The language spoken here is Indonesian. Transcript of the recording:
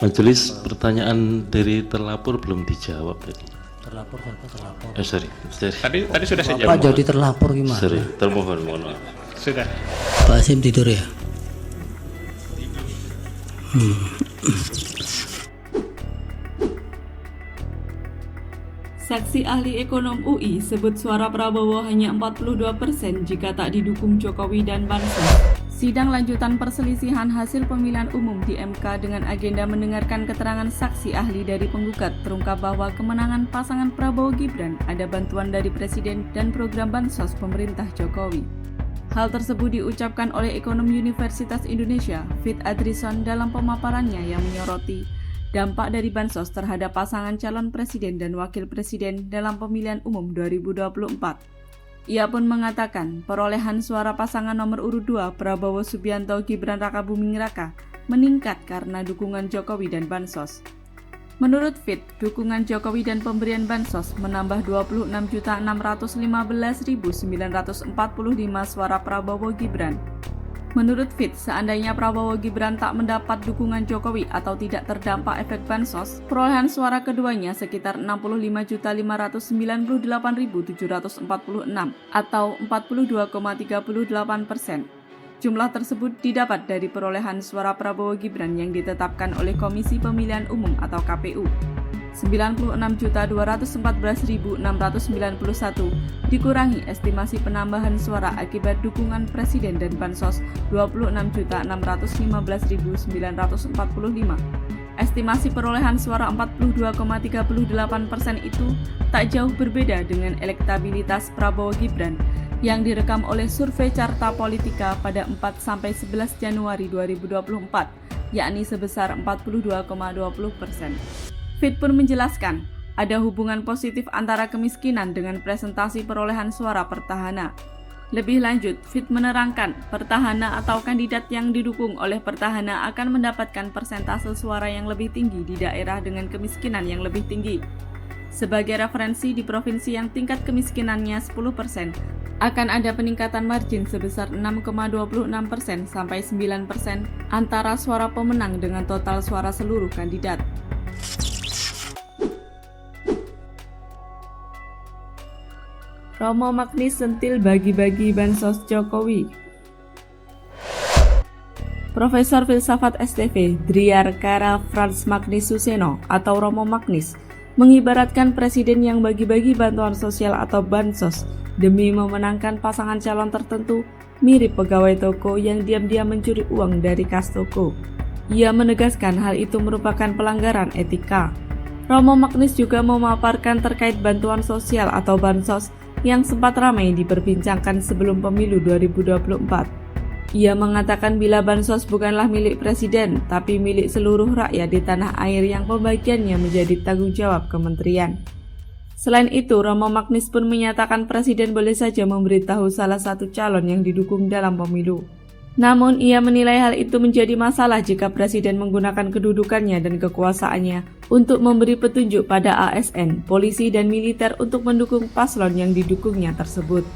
Majelis, pertanyaan dari terlapor belum dijawab tadi. Terlapor siapa terlapor? Sorry. Tadi sudah saya Pak jawab. jadi terlapor gimana? Sorry, termohon, mohon maaf. Sudah. Pak Hasim tidur ya? Saksi ahli ekonom UI sebut suara Prabowo hanya 42% jika tak didukung Jokowi dan Bansos. Sidang lanjutan perselisihan hasil pemilihan umum di MK dengan agenda mendengarkan keterangan saksi ahli dari penggugat terungkap bahwa kemenangan pasangan Prabowo-Gibran ada bantuan dari Presiden dan program Bansos pemerintah Jokowi. Hal tersebut diucapkan oleh ekonom Universitas Indonesia, Fit Adrison dalam pemaparannya yang menyoroti dampak dari Bansos terhadap pasangan calon presiden dan wakil presiden dalam pemilihan umum 2024. Ia pun mengatakan perolehan suara pasangan nomor urut 2 Prabowo Subianto Gibran Rakabuming Raka meningkat karena dukungan Jokowi dan Bansos. Menurut Fit, dukungan Jokowi dan pemberian Bansos menambah 26.615.945 suara Prabowo Gibran. Menurut Fit, seandainya Prabowo Gibran tak mendapat dukungan Jokowi atau tidak terdampak efek Bansos, perolehan suara keduanya sekitar 65.598.746 atau 42,38%. Jumlah tersebut didapat dari perolehan suara Prabowo Gibran yang ditetapkan oleh Komisi Pemilihan Umum atau KPU. 96.214.691 dikurangi estimasi penambahan suara akibat dukungan Presiden dan Bansos 26.615.945. Estimasi perolehan suara 42,38% itu tak jauh berbeda dengan elektabilitas Prabowo Gibran yang direkam oleh survei Carta Politika pada 4-11 Januari 2024, yakni sebesar 42,20%. Fit pun menjelaskan, ada hubungan positif antara kemiskinan dengan presentasi perolehan suara petahana. Lebih lanjut, Fit menerangkan, petahana atau kandidat yang didukung oleh petahana akan mendapatkan persentase suara yang lebih tinggi di daerah dengan kemiskinan yang lebih tinggi. Sebagai referensi, di provinsi yang tingkat kemiskinannya 10%, akan ada peningkatan margin sebesar 6,26% sampai 9% antara suara pemenang dengan total suara seluruh kandidat. Romo Magnis sentil bagi-bagi bansos Jokowi. Profesor Filsafat STV Driarkara Frans Magnis Suseno atau Romo Magnis mengibaratkan presiden yang bagi-bagi bantuan sosial atau bansos demi memenangkan pasangan calon tertentu mirip pegawai toko yang diam-diam mencuri uang dari kas toko. Ia menegaskan hal itu merupakan pelanggaran etika. Romo Magnis juga memaparkan terkait bantuan sosial atau bansos yang sempat ramai diperbincangkan sebelum pemilu 2024. Ia mengatakan bila bansos bukanlah milik presiden, tapi milik seluruh rakyat di tanah air yang pembagiannya menjadi tanggung jawab kementerian. Selain itu, Romo Magnis pun menyatakan presiden boleh saja memberitahu salah satu calon yang didukung dalam pemilu. Namun, ia menilai hal itu menjadi masalah jika presiden menggunakan kedudukannya dan kekuasaannya untuk memberi petunjuk pada ASN, polisi, dan militer untuk mendukung paslon yang didukungnya tersebut.